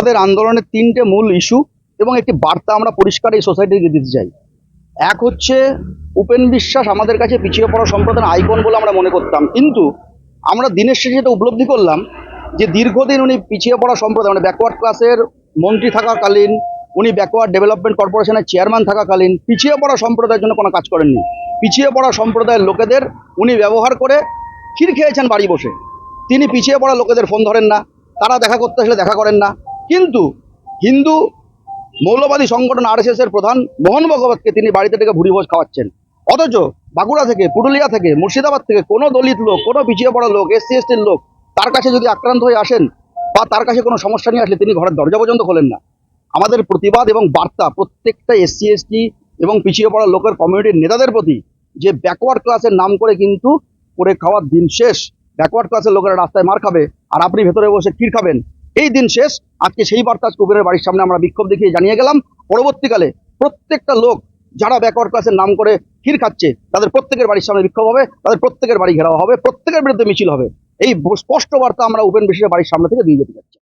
আমাদের আন্দোলনের তিনটে মূল ইস্যু এবং একটি বার্তা আমরা পরিষ্কার এই সোসাইটিকে দিতে চাই। এক হচ্ছে, উপেন বিশ্বাস আমাদের কাছে পিছিয়ে পড়া সম্প্রদায়ের আইকন বলে আমরা মনে করতাম, কিন্তু আমরা দিনের শেষে যেটা উপলব্ধি করলাম যে দীর্ঘদিন উনি পিছিয়ে পড়া সম্প্রদায় মানে ব্যাকওয়ার্ড ক্লাসের মন্ত্রী থাকাকালীন, উনি ব্যাকওয়ার্ড ডেভেলপমেন্ট কর্পোরেশনের চেয়ারম্যান থাকাকালীন পিছিয়ে পড়া সম্প্রদায়ের জন্য কোনো কাজ করেননি। পিছিয়ে পড়া সম্প্রদায়ের লোকেদের উনি ব্যবহার করে ক্ষীর খেয়েছেন বাড়ি বসে। তিনি পিছিয়ে পড়া লোকেদের ফোন ধরেন না, তারা দেখা করতে আসলে দেখা করেন না। কিন্তু হিন্দু মৌলবাদী সংগঠন আরএসএস এর প্রধান মোহন ভগবতকে তিনি বাড়িতে ডেকে ভুরিভোজ খাওয়াচ্ছেন। অথচ বাঁকুড়া থেকে, পুরুলিয়া থেকে, মুর্শিদাবাদ থেকে কোনো দলিত লোক, কোনো পিছিয়ে পড়া লোক, এসসি এসটির লোক তার কাছে যদি আক্রান্ত হয়ে আসেন বা তার কাছে কোনো সমস্যা নিয়ে আসলে তিনি ঘরের দরজা পর্যন্ত খোলেন না। আমাদের প্রতিবাদ এবং বার্তা প্রত্যেকটা এসসি এসটি এবং পিছিয়ে পড়া লোকের কমিউনিটির নেতাদের প্রতি যে ব্যাকওয়ার্ড ক্লাসের নাম করে কিন্তু করে খাওয়ার দিন শেষ। ব্যাকওয়ার্ড ক্লাসের লোকেরা রাস্তায় মার খাবে আর আপনি ভেতরে বসে ক্ষীর খাবেন, এই দিন শেষ। আজকে সেই বার্তা কুবেরের বাড়ির সামনে আমরা বিক্ষোভ দেখিয়ে জানিয়ে গেলাম। পরবর্তীকালে প্রত্যেকটা লোক যারা ব্যাকওয়ার্ড ক্লাসের নাম করে ক্ষীর খাচ্ছে তাদের প্রত্যেকের বাড়ির সামনে বিক্ষোভ হবে, তাদের প্রত্যেকের বাড়ি ঘেরাও হবে, প্রত্যেকের বিরুদ্ধে মিছিল হবে। এই স্পষ্ট বার্তা আমরা উপেন বিশ্বাসের বাড়ির সামনে থেকে দিয়ে যেতে চাচ্ছি।